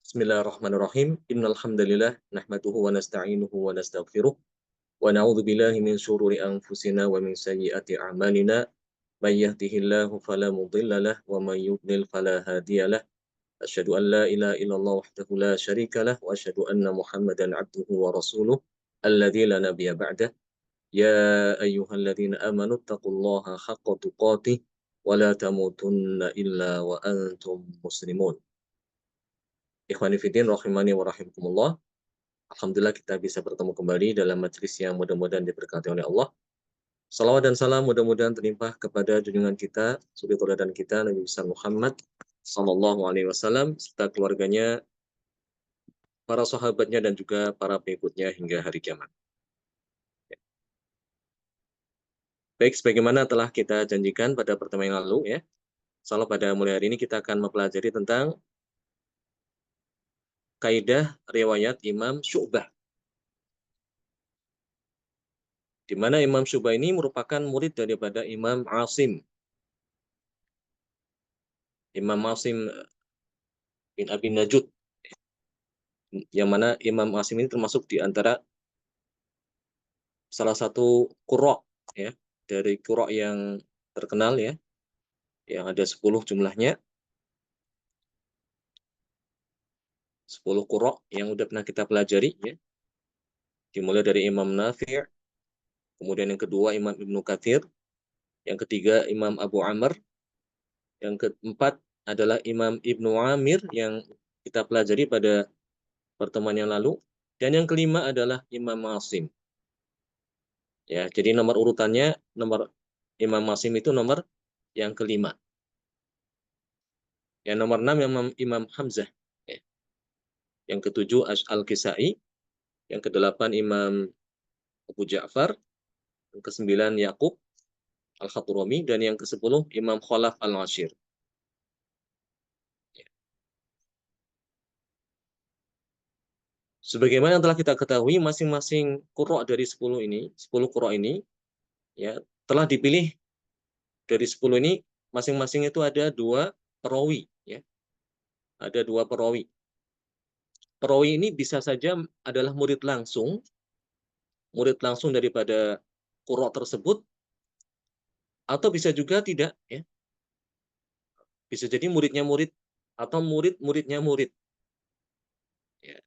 Bismillahirrahmanirrahim. Innal hamdalillah nahmaduhu wa nasta'inuhu wa nastaghfiruh wa na'udzu billahi min shururi anfusina wa min sayyiati a'malina. May yahdihillahu fala mudilla lahu wa may yudlil fala hadiyalah. Asyhadu an la ilaha illallah wahdahu la syarika lah wa asyhadu anna Muhammadan 'abduhu wa rasuluh alladzi la nabiyya ba'dah. Ya ayyuhalladzina amanu taqullaha haqqa tuqatih wa la tamutunna illa wa antum muslimun. Ikhwani fillah rahimani wa rahimakumullah. Alhamdulillah kita bisa bertemu kembali dalam majelis yang mudah-mudahan diberkati oleh Allah. Salawat dan salam mudah-mudahan terlimpah kepada junjungan kita, suri tauladan kita Nabi besar Muhammad sallallahu alaihi wasallam serta keluarganya, para sahabatnya dan juga para pengikutnya hingga hari kiamat. Baik, sebagaimana telah kita janjikan pada pertemuan yang lalu ya. Insyaallah pada mulai hari ini kita akan mempelajari tentang kaidah riwayat Imam Syu'bah. Di mana Imam Syu'bah ini merupakan murid daripada Imam Asim. Imam Asim bin Abi Najud, yang mana Imam Asim ini termasuk di antara salah satu qurra ya, dari qurra yang terkenal ya, yang ada 10 jumlahnya, 10 qurra yang udah pernah kita pelajari ya. Dimulai dari Imam Nafi', kemudian yang kedua Imam Ibnu Katsir, yang ketiga Imam Abu Amr, yang keempat adalah Imam Ibnu Amir yang kita pelajari pada pertemuan yang lalu, dan yang kelima adalah Imam Asim. Ya, jadi nomor urutannya, nomor Imam Asim itu nomor yang kelima. Yang nomor 6 Imam Hamzah. Ya. Yang ketujuh Al-Kisai. Yang kedelapan Imam Abu Ja'far. Yang kesembilan Yaqub Al-Khaturami. Dan yang kesepuluh Imam Khalaf Al-Ashir. Ya. Sebagaimana yang telah kita ketahui, masing-masing qurra dari 10 ini, 10 qurra ini, ya, telah dipilih dari 10 ini, masing-masing itu ada 2 perawi. Ya. Ada 2 perawi. Perawi ini bisa saja adalah murid langsung daripada qurra tersebut, atau bisa juga tidak ya. Bisa jadi muridnya murid atau murid-muridnya murid. Ya,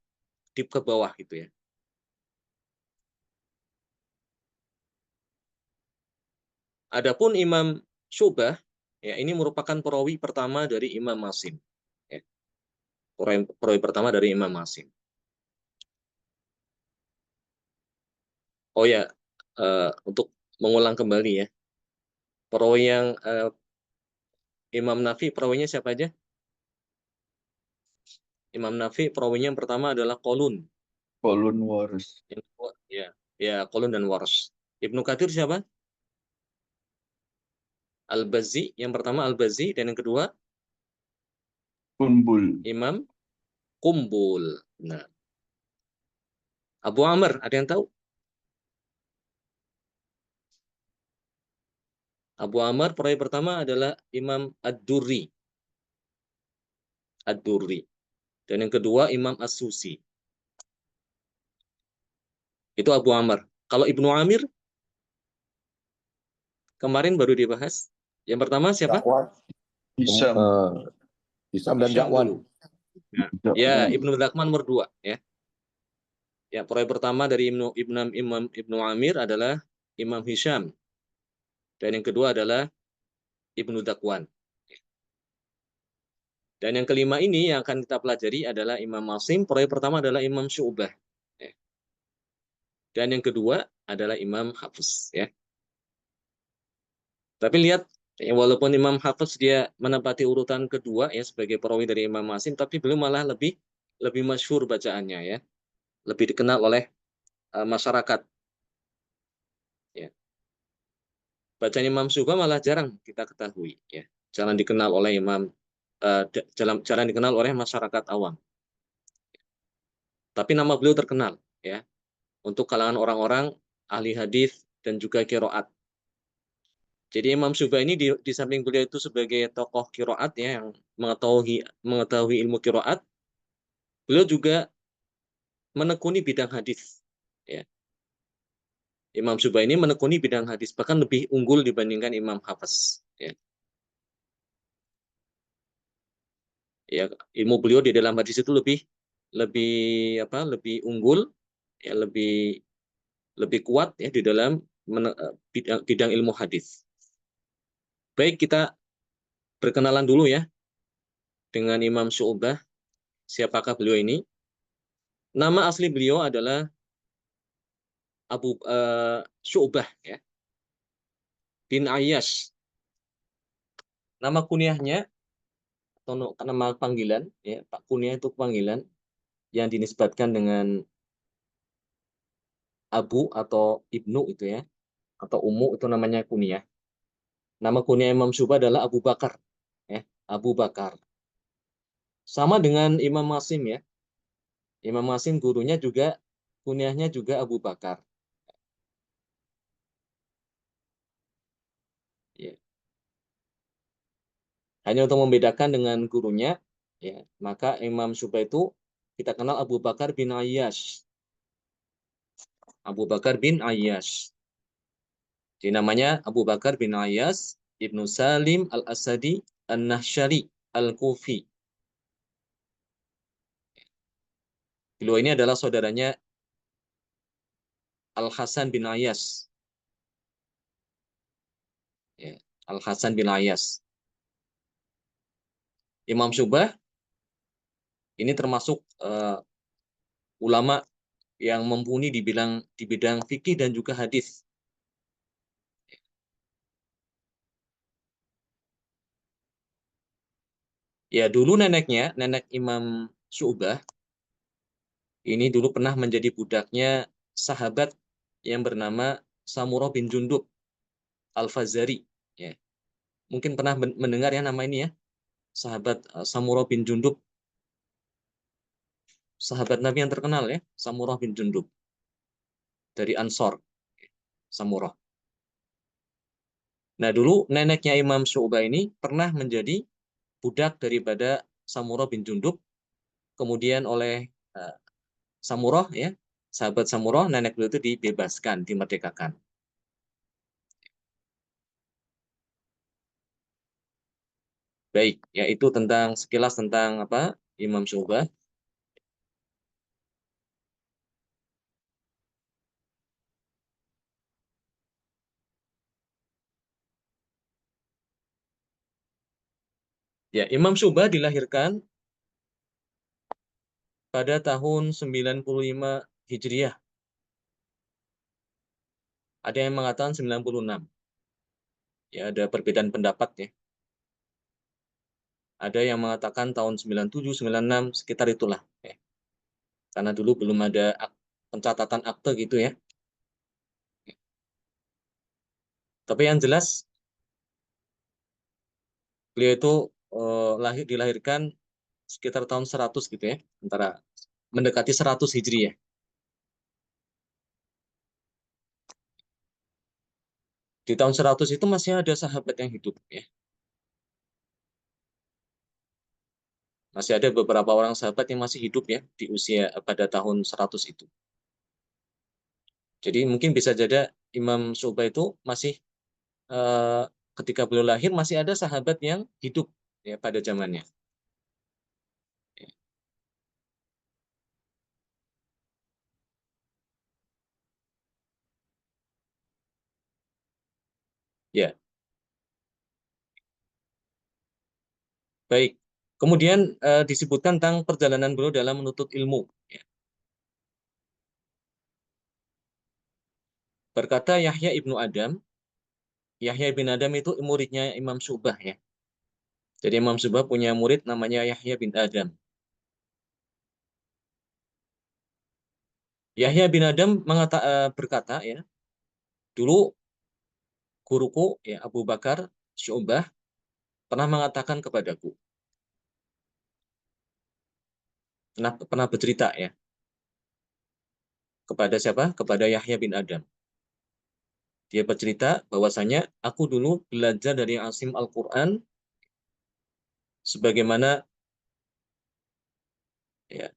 di ke bawah gitu ya. Adapun Imam Syu'bah ya, ini merupakan perawi pertama dari Imam Asim. Ya, perawi pertama dari Imam Asim. Oh ya, untuk mengulang kembali ya. Perawi yang Imam Nafi, perawinya siapa aja? Imam Nafi perawinya yang pertama adalah Qalun. Qalun Waris. Ya, ya Qalun dan Wars. Ibnu Katsir siapa? Al-Bazzi, yang pertama Al-Bazzi, dan yang kedua Kumbul. Imam Kumbul. Nah, Abu Amr, ada yang tahu? Abu Amr perawi pertama adalah Imam Ad-Durri. Ad-Durri. Dan yang kedua Imam As-Susi. Itu Abu Amr. Kalau Ibnu Amir kemarin baru dibahas. Yang pertama siapa? Zakwan. Hisam. Hisam dan Hisham Zakwan. dulu. Nah, ya, Ibnu Dzakwan nomor 2 ya. Ya, perawi pertama dari Ibnu Amir adalah Imam Hisham. Dan yang kedua adalah Ibnu Dzakwan. Dan yang kelima ini yang akan kita pelajari adalah Imam Asim. Perawi pertama adalah Imam Syu'bah. Ya. Dan yang kedua adalah Imam Hafiz. Ya. Tapi lihat, ya, walaupun Imam Hafiz dia menempati urutan kedua ya sebagai perawi dari Imam Asim, tapi beliau malah lebih masyhur bacaannya ya, lebih dikenal oleh masyarakat. Ya. Bacaan Imam Syu'bah malah jarang kita ketahui ya, jarang dikenal oleh jarang dikenal oleh masyarakat awam. Tapi nama beliau terkenal ya untuk kalangan orang-orang ahli hadis dan juga qiraat. Jadi Imam Syu'bah ini di samping beliau itu sebagai tokoh qiraat ya, yang mengetahui ilmu qiraat, Beliau juga menekuni bidang hadis. Ya. Imam Syu'bah ini menekuni bidang hadis, bahkan lebih unggul dibandingkan Imam Hafiz. Ya. Ya, ilmu beliau di dalam hadis itu lebih lebih lebih unggul, ya, lebih kuat ya di dalam bidang ilmu hadis. Baik, kita berkenalan dulu ya dengan Imam Syu'bah. Siapakah beliau ini? Nama asli beliau adalah Syu'bah ya, bin Ayyash. Nama kunyahnya atau nama panggilan ya, Pak, kunyah itu panggilan yang dinisbatkan dengan Abu atau Ibnu itu ya, atau Ummu itu namanya kunyah. Nama kunyah Imam Syu'bah adalah Abu Bakar ya, Abu Bakar. Sama dengan Imam Masim ya. Imam Masim gurunya juga kunyahnya juga Abu Bakar. Ya. Hanya untuk membedakan dengan gurunya, ya, maka Imam Syu'bah itu kita kenal Abu Bakar bin Ayyash. Abu Bakar bin Ayyash. Jadi namanya Abu Bakar bin Ayyash Ibnu Salim Al-Asadi An-Nahsyari Al-Kufi. Beliau ini adalah saudaranya Al-Hasan bin Ayyash. Ya, Al-Hasan bin Ayyash. Imam Syu'bah ini termasuk ulama yang mumpuni di bidang fikih dan juga hadis. Ya, dulu nenek Imam Syu'bah ini dulu pernah menjadi budaknya sahabat yang bernama Samurah bin Jundub Al-Fazari. Ya. Mungkin pernah mendengar ya nama ini ya, sahabat Samurah bin Jundub, sahabat Nabi yang terkenal ya, Samurah bin Jundub dari Ansor, Samurah. Nah, dulu neneknya Imam Syu'bah ini pernah menjadi budak daripada Samurah bin Jundub, kemudian oleh uh, Samurah ya, sahabat Samurah, nenek beliau itu dibebaskan, dimerdekakan. Baik, ya itu tentang sekilas tentang apa Imam Syu'bah. Ya, Imam Syu'bah dilahirkan pada tahun 95 Hijriah. Ada yang mengatakan 96. Ya, ada perbedaan pendapat ya. Ada yang mengatakan tahun 97, 96, sekitar itulah. Ya. Karena dulu belum ada pencatatan akte gitu ya. Tapi yang jelas, beliau itu dilahirkan sekitar tahun 100 gitu ya. Antara mendekati 100 Hijriah. Di tahun 100 itu masih ada sahabat yang hidup ya. Masih ada beberapa orang sahabat yang masih hidup ya di usia pada tahun 100 itu. Jadi mungkin bisa jadi Imam Syu'bah itu masih eh, ketika beliau lahir masih ada sahabat yang hidup ya pada zamannya. Ya, baik. Kemudian disebutkan tentang perjalanan beliau dalam menuntut ilmu. Ya. Berkata Yahya ibnu Adam, Yahya bin Adam itu muridnya Imam Syu'bah ya. Jadi Imam Syu'bah punya murid namanya Yahya bin Adam. Yahya bin Adam berkata ya, dulu guruku ya Abu Bakar Syu'bah pernah mengatakan kepadaku, pernah bercerita ya kepada siapa? Kepada Yahya bin Adam. Dia bercerita bahwasanya aku dulu belajar dari Asim Al-Quran sebagaimana ya,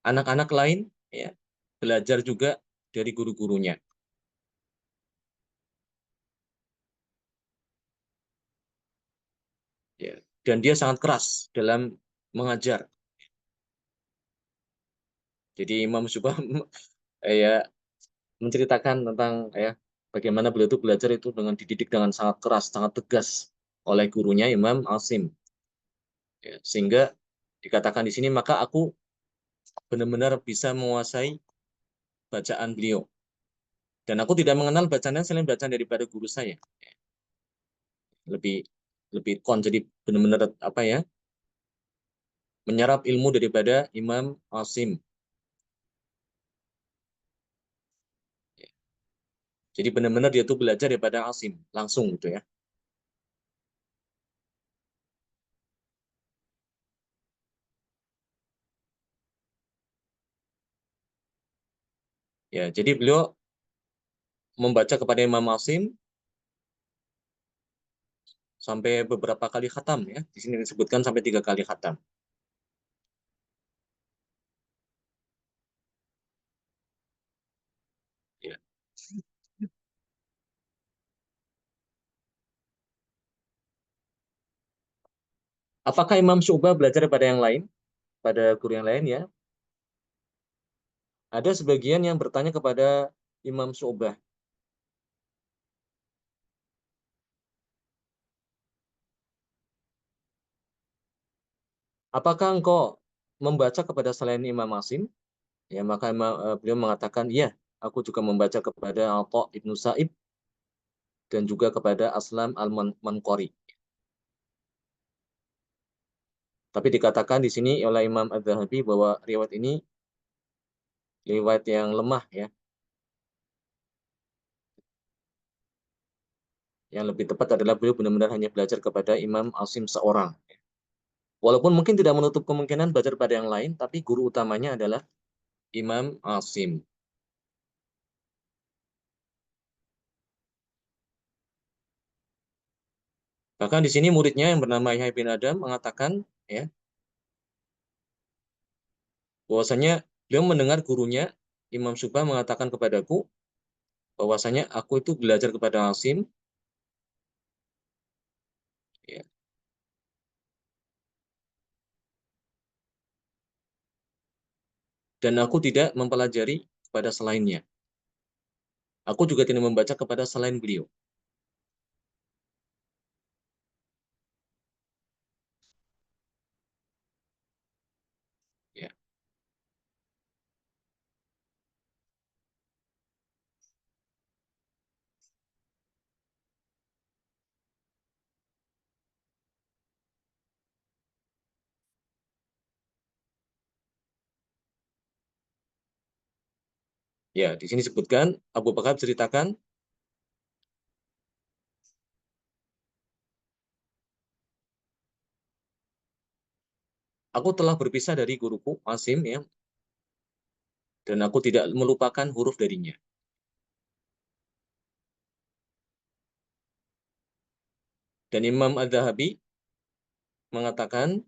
anak-anak lain ya belajar juga dari guru-gurunya. Ya. Dan dia sangat keras dalam mengajar. Jadi Imam Syu'bah ya menceritakan tentang ya bagaimana beliau itu belajar itu dengan dididik dengan sangat keras, sangat tegas oleh gurunya Imam Asim. Ya, sehingga dikatakan di sini maka aku benar-benar bisa menguasai bacaan beliau. Dan aku tidak mengenal bacaan selain bacaan daripada guru saya. Lebih lebih jadi benar-benar apa ya? Menyerap ilmu daripada Imam Asim. Jadi benar-benar dia tuh belajar daripada Asim langsung gitu ya. Ya, jadi beliau membaca kepada Imam Asim sampai beberapa kali khatam ya. Di sini disebutkan sampai 3 kali khatam. Ya. Apakah Imam Syu'bah belajar pada yang lain, pada guru yang lain ya? Ada sebagian yang bertanya kepada Imam Syu'bah, apakah engkau membaca kepada selain Imam Asim? Ya, maka beliau mengatakan, iya, aku juga membaca kepada Atha ibnu Sa'ib dan juga kepada Aslam al-Manqari. Tapi dikatakan di sini oleh Imam Adz-Dzahabi bahwa riwayat ini riwayat yang lemah ya. Yang lebih tepat adalah beliau benar-benar hanya belajar kepada Imam Asim seorang. Walaupun mungkin tidak menutup kemungkinan belajar pada yang lain, tapi guru utamanya adalah Imam Asim. Bahkan di sini muridnya yang bernama Yahya bin Adam mengatakan ya, bahwasanya beliau mendengar gurunya Imam Syu'bah mengatakan kepadaku bahwasanya aku itu belajar kepada Asim ya, dan aku tidak mempelajari kepada selainnya. Aku juga tidak membaca kepada selain beliau. Ya. Ya, di sini disebutkan Abu Bakar ceritakan aku telah berpisah dari guruku Asim ya, dan aku tidak melupakan huruf darinya. Dan Imam Adz-Dzahabi mengatakan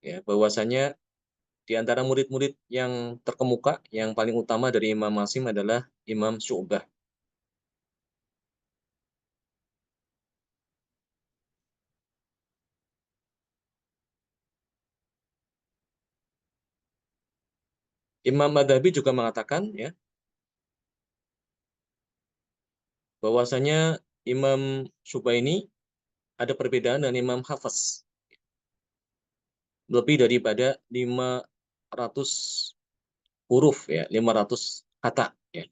ya bahwasanya di antara murid-murid yang terkemuka yang paling utama dari Imam Asim adalah Imam Syu'bah. Imam Adz-Dzahabi juga mengatakan ya bahwasanya Imam Syu'bah ini ada perbedaan dengan Imam Hafiz. Lebih daripada 500 huruf ya, 500 kata ya,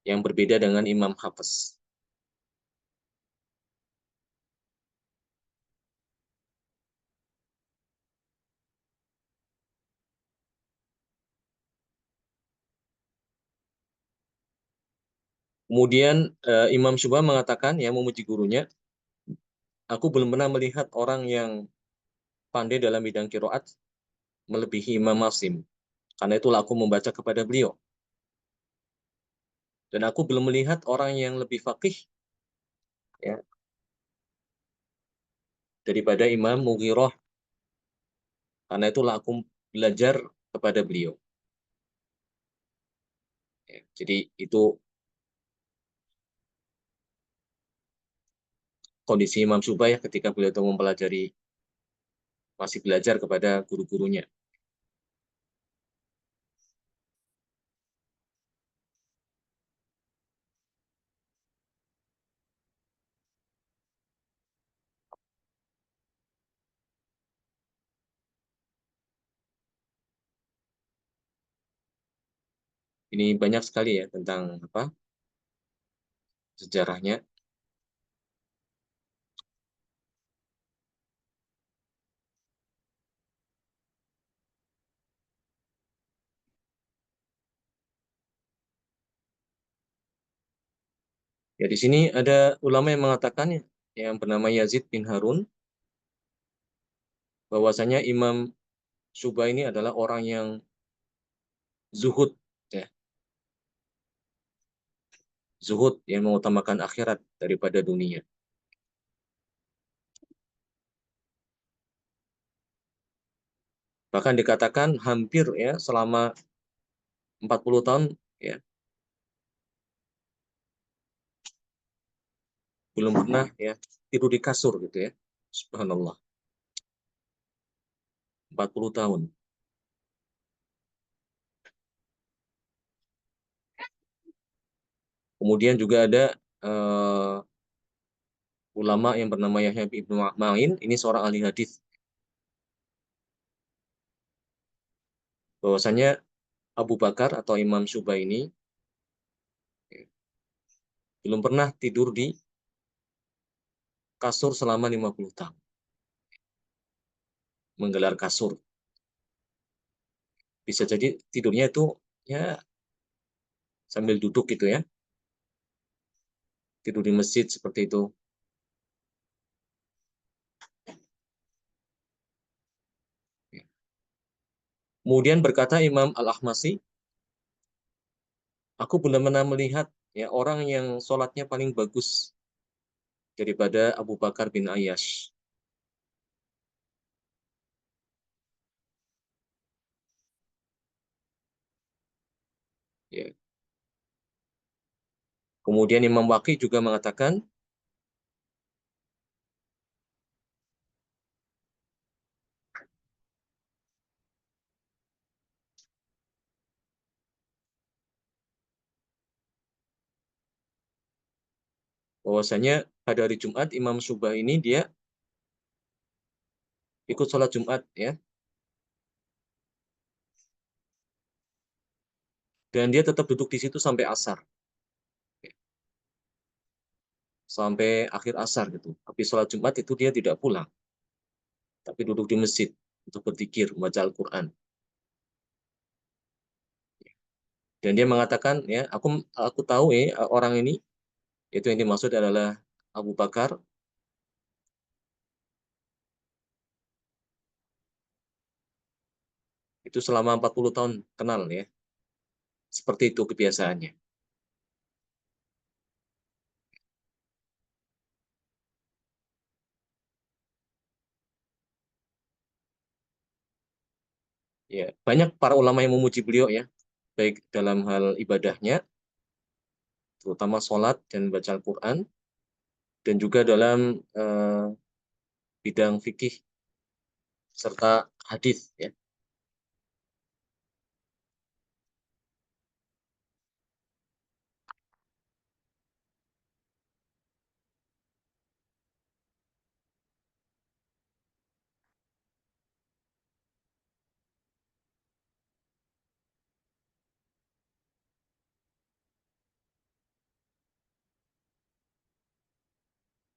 yang berbeda dengan Imam Hafiz. Kemudian Imam Syu'bah mengatakan ya memuji gurunya, aku belum pernah melihat orang yang pandai dalam bidang kiroat melebihi Imam Asim. Karena itulah aku membaca kepada beliau. Dan aku belum melihat orang yang lebih faqih ya, daripada Imam Mughirah. Karena itulah aku belajar kepada beliau. Ya, jadi itu kondisi Imam Syu'bah ya ketika beliau itu mempelajari, masih belajar kepada guru-gurunya. Ini banyak sekali ya tentang apa sejarahnya. Ya di sini ada ulama yang mengatakan yang bernama Yazid bin Harun bahwasanya Imam Syu'bah ini adalah orang yang zuhud, ya, zuhud yang mengutamakan akhirat daripada dunia. Bahkan dikatakan hampir ya selama 40 tahun ya belum pernah ya tidur di kasur gitu ya. Subhanallah. 40 tahun. Kemudian juga ada ulama yang bernama Yahya bin Ma'in, ini seorang ahli hadis, bahwasanya Abu Bakar atau Imam Syu'bah ini ya, belum pernah tidur di kasur selama 50 tahun. Menggelar kasur. Bisa jadi tidurnya itu ya sambil duduk gitu ya. Tidur di masjid seperti itu. Kemudian berkata Imam Al-Ahmasi, aku benar-benar melihat ya orang yang sholatnya paling bagus daripada Abu Bakar bin Ayyash. Ya. Kemudian Imam Waqi juga mengatakan, bahwasanya pada hari Jumat Imam Syu'bah ini dia ikut sholat Jumat ya, dan dia tetap duduk di situ sampai asar, sampai akhir asar gitu. Tapi sholat Jumat itu dia tidak pulang, tapi duduk di masjid untuk berzikir, membaca Al-Quran. Dan dia mengatakan ya, aku tahu ya orang ini, itu yang dimaksud adalah Abu Bakar. Itu selama 40 tahun kenal ya. Seperti itu kebiasaannya. Ya, banyak para ulama yang memuji beliau ya, baik dalam hal ibadahnya, terutama sholat dan baca Al-Quran, dan juga dalam bidang fikih serta hadis ya.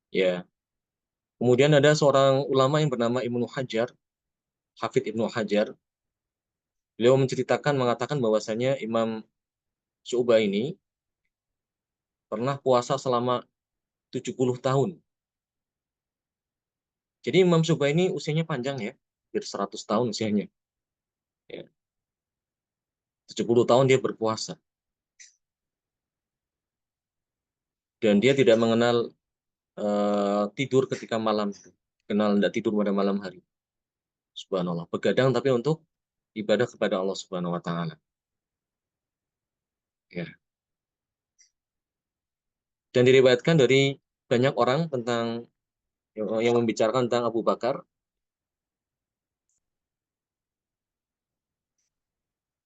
Ya. Kemudian ada seorang ulama yang bernama Ibnu Hajar, Hafidh Ibnu Hajar. Beliau menceritakan mengatakan bahwasanya Imam Syu'bah ini pernah puasa selama 70 tahun. Jadi Imam Syu'bah ini usianya panjang ya, hampir 100 tahun usianya. Ya. 70 tahun dia berpuasa. Dan dia tidak mengenal tidur ketika malam. Kenal tidak tidur pada malam hari. Subhanallah. Begadang tapi untuk ibadah kepada Allah Subhanahu wa taala. Ya. Dan diriwayatkan dari banyak orang tentang yang membicarakan tentang Abu Bakar,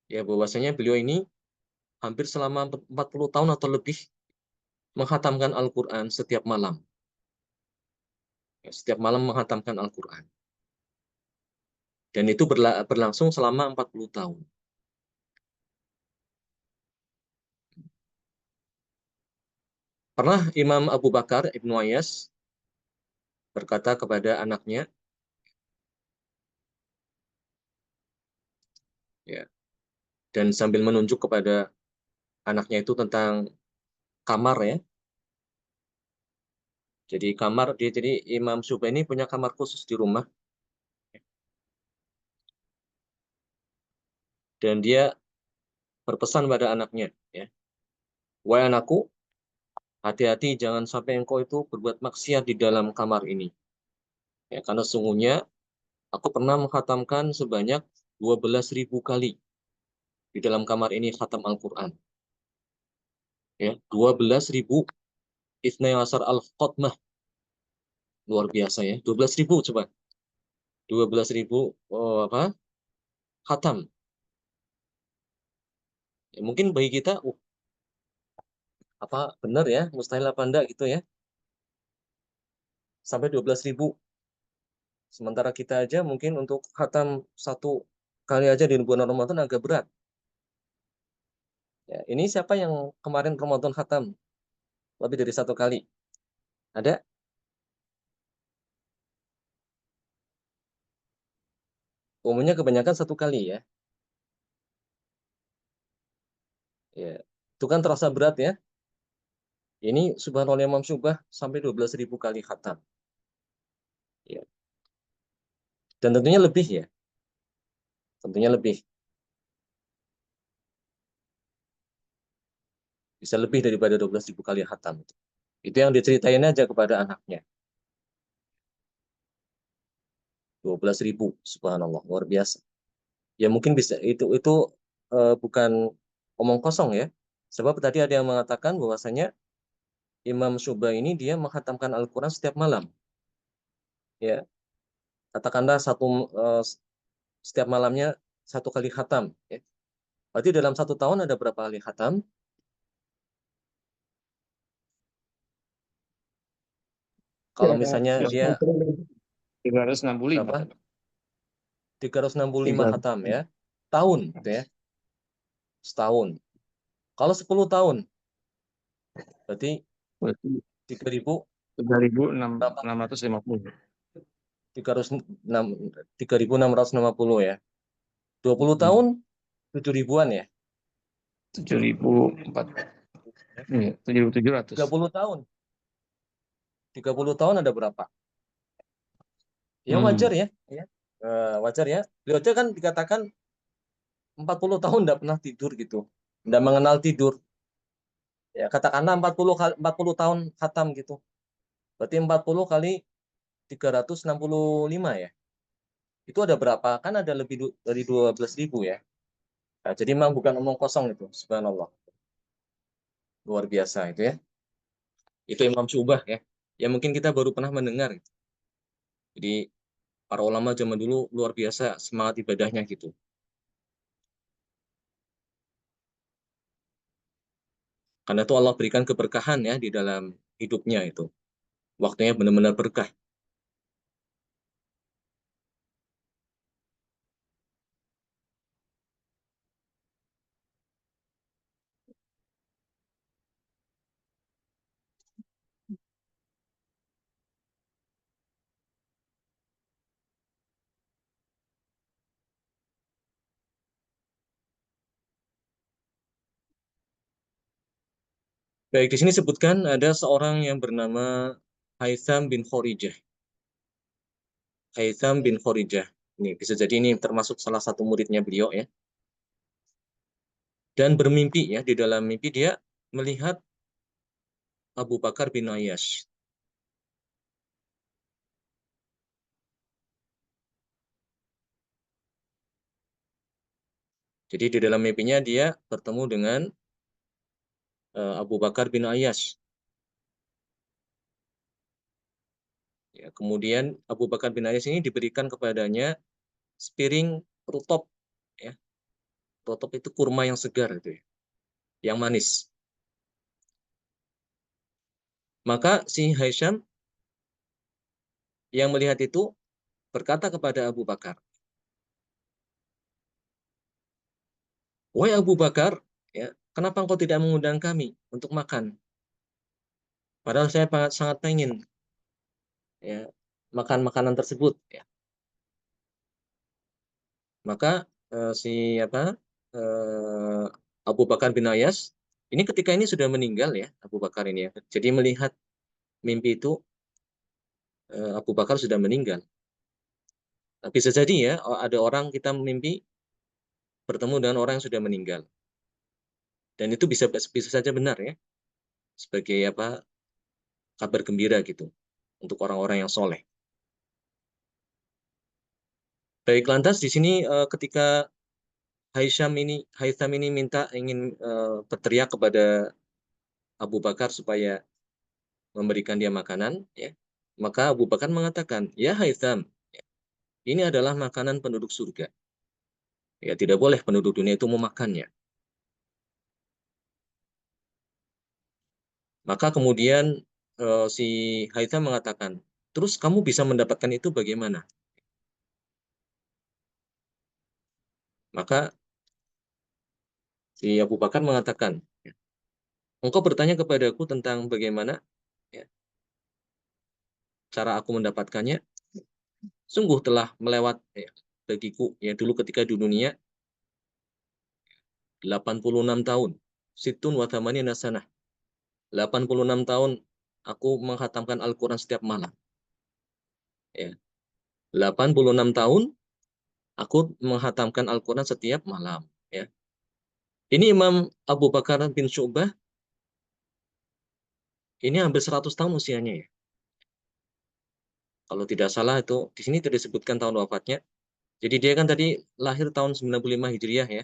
ya bahwasanya beliau ini hampir selama 40 tahun atau lebih menghatamkan Al-Qur'an setiap malam. Ya, setiap malam menghatamkan Al-Qur'an. Dan itu berlangsung selama 40 tahun. Pernah Imam Abu Bakar Ibnu Ayyas berkata kepada anaknya, ya, dan sambil menunjuk kepada anaknya itu tentang kamar ya. Jadi jadi Imam Syuba ini punya kamar khusus di rumah dan dia berpesan pada anaknya, ya, wahai anakku, hati-hati jangan sampai engkau itu berbuat maksiat di dalam kamar ini. Ya, karena sungguhnya aku pernah menghatamkan sebanyak 12.000 kali di dalam kamar ini khatam Al-Quran. Ya, 12.000 Ithnai Asar Al-Qatmah. Luar biasa ya. 12.000 coba. 12.000 apa? Khatam. Ya, mungkin bagi kita, apa benar ya? Mustahil apa enggak gitu ya? Sampai 12.000. Sementara kita aja mungkin untuk khatam satu kali aja di bulan Ramadan agak berat. Ya, ini siapa yang kemarin Ramadan khatam lebih dari satu kali? Ada? Umumnya kebanyakan satu kali ya. Ya, itu kan terasa berat ya. Ini subhanallah Imam Syubah sampai 12.000 kali khatam. Ya. Dan tentunya lebih ya. Tentunya lebih. Bisa lebih daripada 12.000 kali khatam. Itu yang diceritain aja kepada anaknya. 12.000, subhanallah, luar biasa. Ya mungkin bisa itu bukan omong kosong ya. Sebab tadi ada yang mengatakan bahwasanya Imam Syuba ini dia menghatamkan Al-Quran setiap malam. Ya, katakanlah setiap malamnya satu kali khatam. Ya. Berarti dalam satu tahun ada berapa kali khatam? Kalau misalnya dia 365. berapa? 365 Tiga. khatam ya. Tahun gitu ya. Setahun. Kalau 10 tahun berarti Berarti 3.000 berapa? 3.650. 3.650 ya. 20 tahun 7 ribuan ya. 7.004. Iya, 7.700. 30 tahun. 30 tahun ada berapa? Ya wajar ya, ya. Wajar ya. Beliau aja kan dikatakan 40 tahun tidak pernah tidur gitu. Tidak mengenal tidur. Ya, katakanlah 40 tahun khatam gitu. Berarti 40 kali 365 ya. Itu ada berapa? Kan ada lebih dari 12.000 ya. Nah, jadi memang bukan omong kosong itu, subhanallah. Luar biasa itu ya. Itu Imam Syubah ya. Ya mungkin kita baru pernah mendengar. Jadi para ulama zaman dulu luar biasa semangat ibadahnya gitu. Karena itu Allah berikan keberkahan ya di dalam hidupnya itu. Waktunya benar-benar berkah. Baik, di sini sebutkan ada seorang yang bernama Haitham bin Khorijah. Haitham bin Khorijah. Ini bisa jadi ini termasuk salah satu muridnya beliau ya. Dan bermimpi ya, di dalam mimpi dia melihat Abu Bakar bin Ayyash. Jadi di dalam mimpinya dia bertemu dengan Abu Bakar bin Ayyash. Ya, kemudian Abu Bakar bin Ayyash ini diberikan kepadanya sepiring rutop. Ya. Rutop itu kurma yang segar itu ya, yang manis. Maka si Hisham yang melihat itu berkata kepada Abu Bakar, "Wahai Abu Bakar, ya, kenapa engkau tidak mengundang kami untuk makan? Padahal saya sangat pengen ya makan makanan tersebut." Ya. Maka si apa eh, Abu Bakar bin Ayas ini ketika ini sudah meninggal ya Abu Bakar ini ya. Jadi melihat mimpi itu Abu Bakar sudah meninggal. Tapi bisa jadi ya ada orang kita mimpi bertemu dengan orang yang sudah meninggal. Dan itu bisa bisa saja benar ya sebagai apa kabar gembira gitu untuk orang-orang yang soleh. Baik lantas di sini ketika Haitham ini minta ingin berteriak kepada Abu Bakar supaya memberikan dia makanan, ya, maka Abu Bakar mengatakan, ya Haitham, ini adalah makanan penduduk surga. Ya, tidak boleh penduduk dunia itu memakannya. Maka kemudian si Haitham mengatakan, terus kamu bisa mendapatkan itu bagaimana? Maka si Abu Bakar mengatakan, engkau bertanya kepadaku tentang bagaimana ya, cara aku mendapatkannya, sungguh telah melewat ya, bagiku ya dulu ketika di dunia 86 tahun. Situn wa thamanina sanah. 86 tahun aku menghatamkan Al-Quran setiap malam. Ya. 86 tahun aku menghatamkan Al-Quran setiap malam. Ya. Ini Imam Abu Bakar bin Syu'bah, ini hampir 100 tahun usianya ya. Kalau tidak salah itu, di sini tidak disebutkan tahun wafatnya. Jadi dia kan tadi lahir tahun 95 Hijriah ya.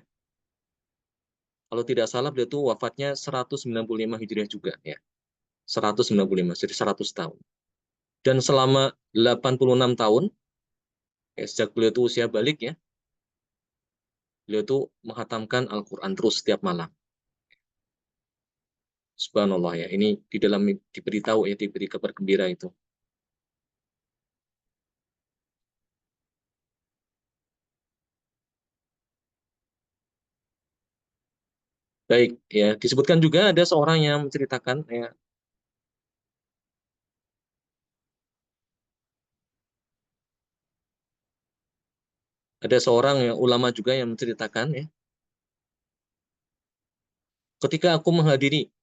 Kalau tidak salah beliau itu wafatnya 195 Hijriah juga ya. 195, jadi 100 tahun. Dan selama 86 tahun, ya, sejak beliau itu usia balik ya, beliau itu menghatamkan Al-Quran terus setiap malam. Subhanallah ya, ini di dalam diberitahu ya, diberi kabar gembira itu. Baik, ya disebutkan juga ada seorang yang menceritakan ya, ada seorang yang ulama juga yang menceritakan ya, ketika aku menghadiri,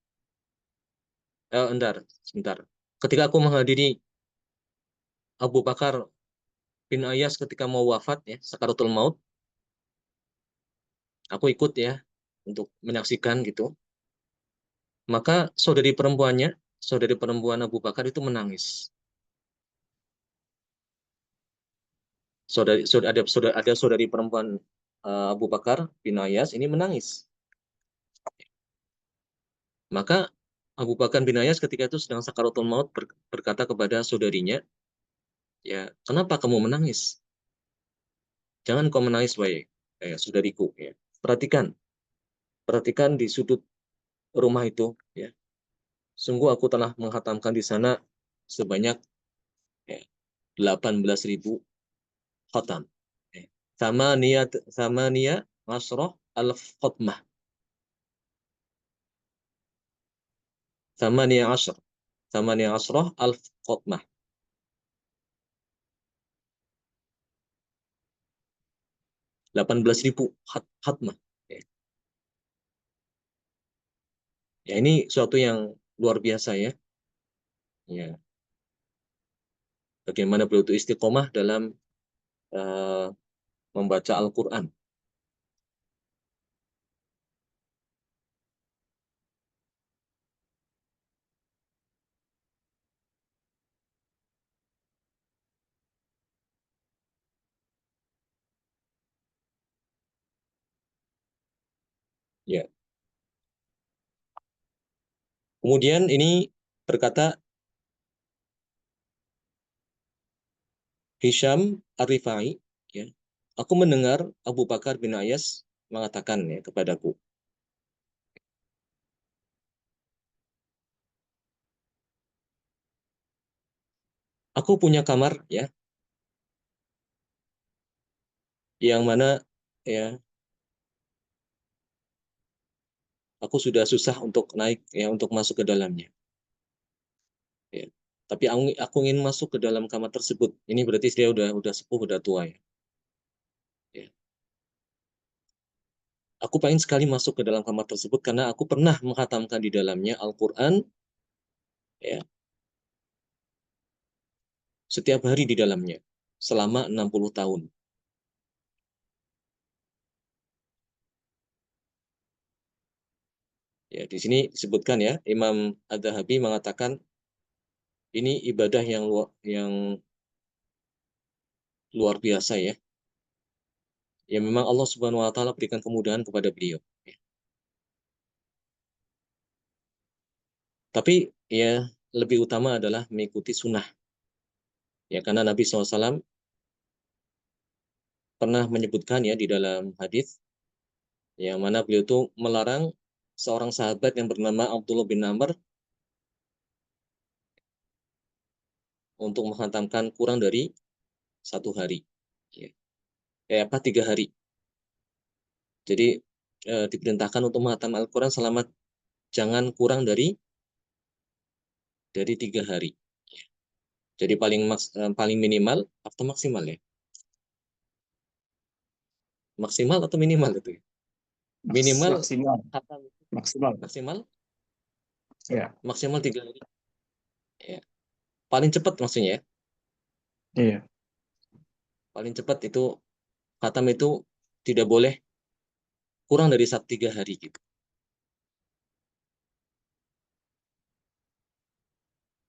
sebentar, ketika aku menghadiri Abu Bakar bin Ayyas ketika mau wafat ya, sakaratul maut, aku ikut ya untuk menyaksikan gitu. Maka saudari perempuan Abu Bakar itu menangis. Ada saudari perempuan Abu Bakar bin Ayyas ini menangis. Maka Abu Bakar bin Ayyas ketika itu sedang sakaratul maut berkata kepada saudarinya, ya kenapa kamu menangis? Jangan kau menangis, wahai saudariku. Ya. Perhatikan, perhatikan di sudut rumah itu. Ya. Sungguh aku telah menghatamkan di sana sebanyak ya, 18.000 khatam. Ya. Sama niat ngasroh alf khutmah. Sama niat asr. Sama niat asroh alf khutmah. 18.000 khatmah. Ya. Ya, ini suatu yang luar biasa ya. Ya. Bagaimana beliau itu istiqomah dalam uh, membaca Al-Quran. Kemudian ini berkata Hisham Ar-Rifai, ya, aku mendengar Abu Bakar bin Ayyas mengatakan ya kepadaku, aku punya kamar ya, yang mana ya aku sudah susah untuk naik ya untuk masuk ke dalamnya. Ya. Tapi aku ingin masuk ke dalam kamar tersebut. Ini berarti dia udah sepuh, udah tua ya. Ya. Aku pengen sekali masuk ke dalam kamar tersebut karena aku pernah menghatamkan di dalamnya Al-Quran ya, setiap hari di dalamnya selama 60 tahun. Ya, di sini disebutkan ya, Imam Ad-Dhahabi mengatakan ini ibadah yang luar biasa ya. Ya memang Allah Subhanahu wa taala berikan kemudahan kepada beliau. Ya. Tapi ya lebih utama adalah mengikuti sunnah. Ya karena Nabi SAW pernah menyebutkan ya di dalam hadis yang mana beliau itu melarang seorang sahabat yang bernama Abdullah bin Amr untuk menghantamkan kurang dari 1 hari. Ya. 3 hari. Jadi diperintahkan untuk menghatam Al-Quran selama jangan kurang dari 3 hari. Jadi paling minimal atau maksimal ya? Maksimal atau minimal itu? Minimal Maksimal. khatam Maksimal. maksimal Ya. maksimal 3 hari. Ya. Paling cepat maksudnya ya. Iya. Paling cepat itu khatam itu tidak boleh kurang dari 3 hari gitu.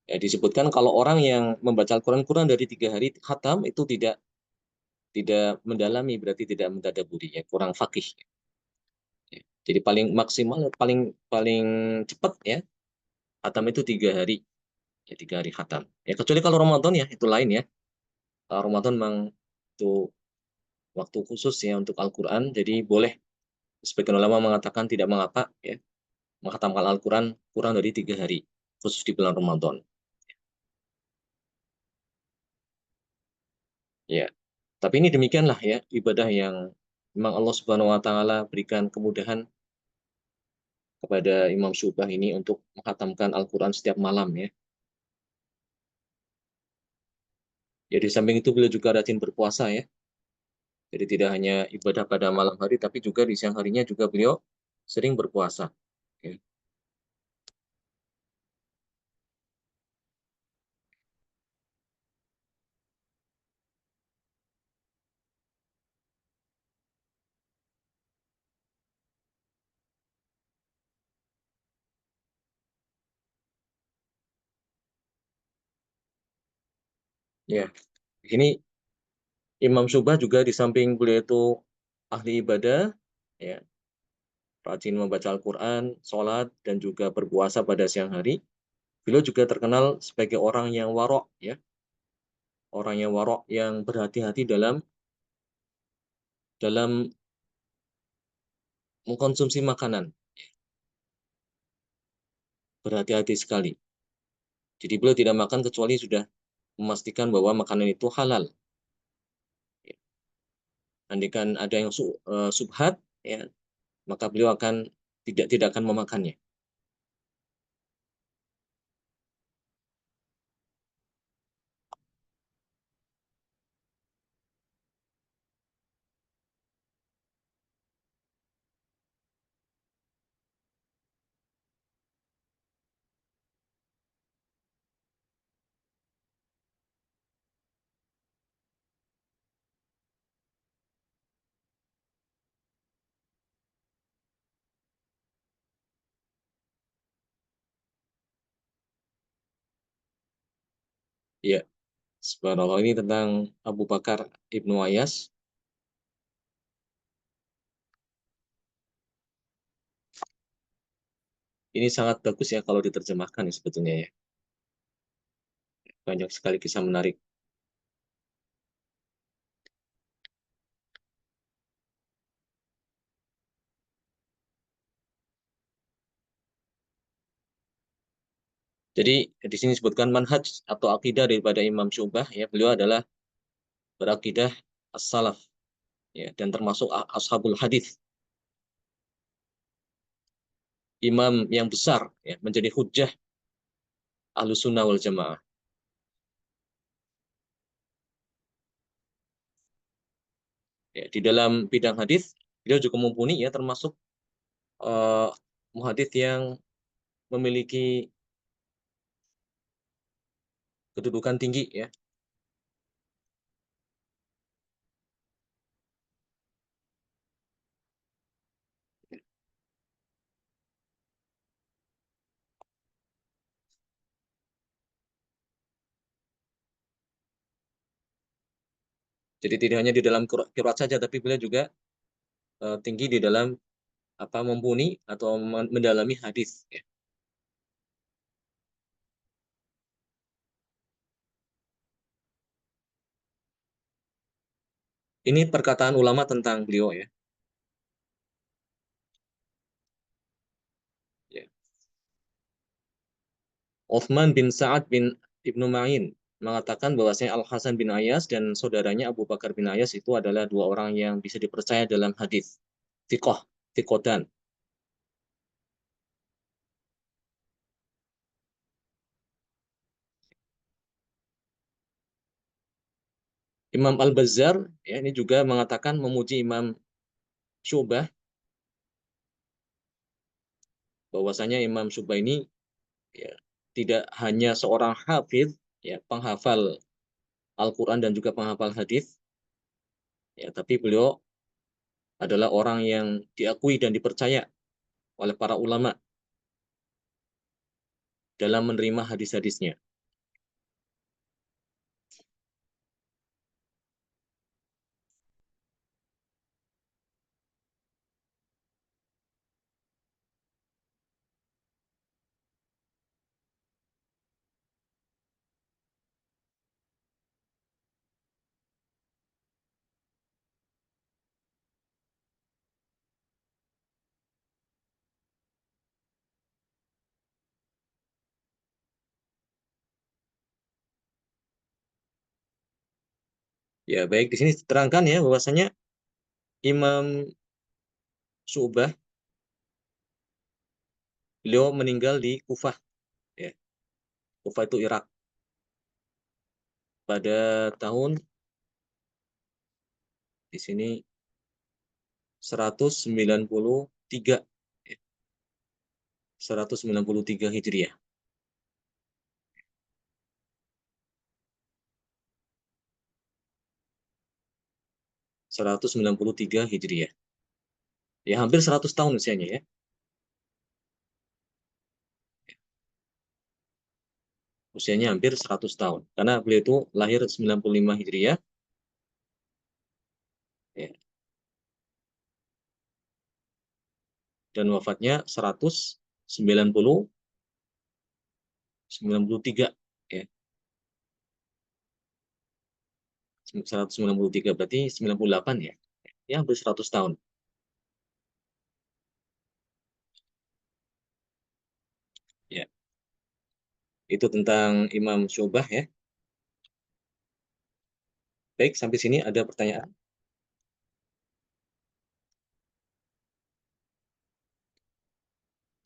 Ya, disebutkan kalau orang yang membaca Al-Quran kurang dari 3 hari khatam itu tidak mendalami, berarti tidak mentadaburi ya, kurang fakih. Ya. Jadi paling maksimal, paling paling cepat ya khatam itu 3 hari, ya 3 hari khatam. Ya kecuali kalau Ramadan ya itu lain ya. Kalau Ramadan memang itu waktu khusus ya untuk Al-Quran, jadi boleh. Sebagian ulama mengatakan tidak mengapa ya menghatamkan Al-Quran kurang dari 3 hari khusus di bulan Ramadan. Ya, tapi ini demikianlah ya ibadah yang memang Allah Subhanahu Wa Taala berikan kemudahan kepada Imam Syubah ini untuk menghatamkan Al-Quran setiap malam ya. Ya di samping itu beliau juga rajin berpuasa ya. Jadi tidak hanya ibadah pada malam hari, tapi juga di siang harinya juga beliau sering berpuasa. Ya, ya. Di sini Imam Syubah juga di samping beliau itu ahli ibadah, ya, rajin membaca Al-Quran, sholat, dan juga berpuasa pada siang hari. Beliau juga terkenal sebagai orang yang warok, ya, orang yang warok yang berhati-hati dalam mengkonsumsi makanan, berhati-hati sekali. Jadi beliau tidak makan kecuali sudah memastikan bahwa makanan itu halal. Andaikan ada yang subhat, ya, maka beliau tidak akan memakannya. Ya, subhanallah, ini tentang Abu Bakar Ibnu Ayyas. Ini sangat bagus ya kalau diterjemahkan ya sebetulnya ya. Banyak sekali kisah menarik. Jadi di sini disebutkan manhaj atau akidah daripada Imam Syu'bah ya, beliau adalah berakidah as-salaf ya, dan termasuk ashabul hadis, imam yang besar ya, menjadi hujjah Ahlus Sunnah wal Jamaah. Ya, di dalam bidang hadis beliau juga mumpuni ya, termasuk uh, muhadits yang memiliki kedudukan tinggi ya. Jadi tidak hanya di dalam qiraat saja, tapi beliau juga tinggi di dalam apa, mumpuni atau mendalami hadis ya. Ini perkataan ulama tentang beliau ya. Ya. Uthman bin Sa'ad bin Ibnu Ma'in mengatakan bahwasanya Al-Hasan bin Ayyas dan saudaranya Abu Bakar bin Ayyas itu adalah dua orang yang bisa dipercaya dalam hadis. Thiqah, thiqotan. Imam Al-Bazzar ya, ini juga mengatakan memuji Imam Syu'bah, bahwasanya Imam Syu'bah ini ya, tidak hanya seorang hafidh ya, penghafal Al-Qur'an dan juga penghafal hadis ya, tapi beliau adalah orang yang diakui dan dipercaya oleh para ulama dalam menerima hadis-hadisnya. Ya, baik, di sini diterangkan ya bahwasanya Imam Syu'bah beliau meninggal di Kufah ya. Kufah itu Irak pada tahun di sini 193 ya, 193 Hijriah. 193 Hijriah. Ya, hampir 100 tahun usianya ya. Usianya hampir 100 tahun. Karena beliau itu lahir 95 Hijriah ya, dan wafatnya 193 ya. 193 berarti 98 ya. Ya, hampir 100 tahun. Ya. Itu tentang Imam Syu'bah ya. Baik, sampai sini ada pertanyaan?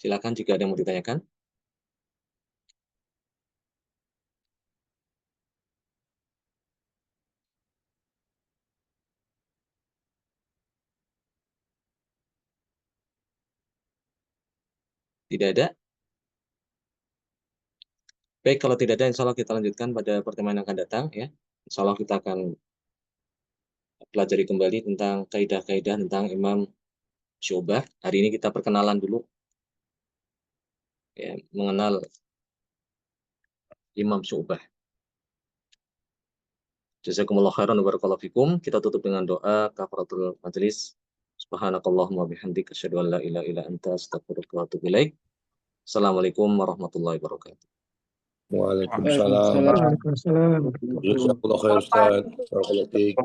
Silakan jika ada yang mau ditanyakan. Tidak ada? Baik, kalau tidak ada, insya Allah kita lanjutkan pada pertemuan yang akan datang ya. Insya Allah kita akan pelajari kembali tentang kaidah-kaidah tentang Imam Syu'bah. Hari ini kita perkenalan dulu ya, mengenal Imam Syu'bah. Jazakumullah khairan wa barakallahu fikum. Kita tutup dengan doa kafaratul majelis. Subhanakallahumma bihamdika asyhadu an la ilaha illa anta astaghfiruka wa atubu ilaik. Assalamualaikum warahmatullahi wabarakatuh. Waalaikumsalam. Waalaikumsalam. Jazakallah khair Ustaz. Barakallahu fiik.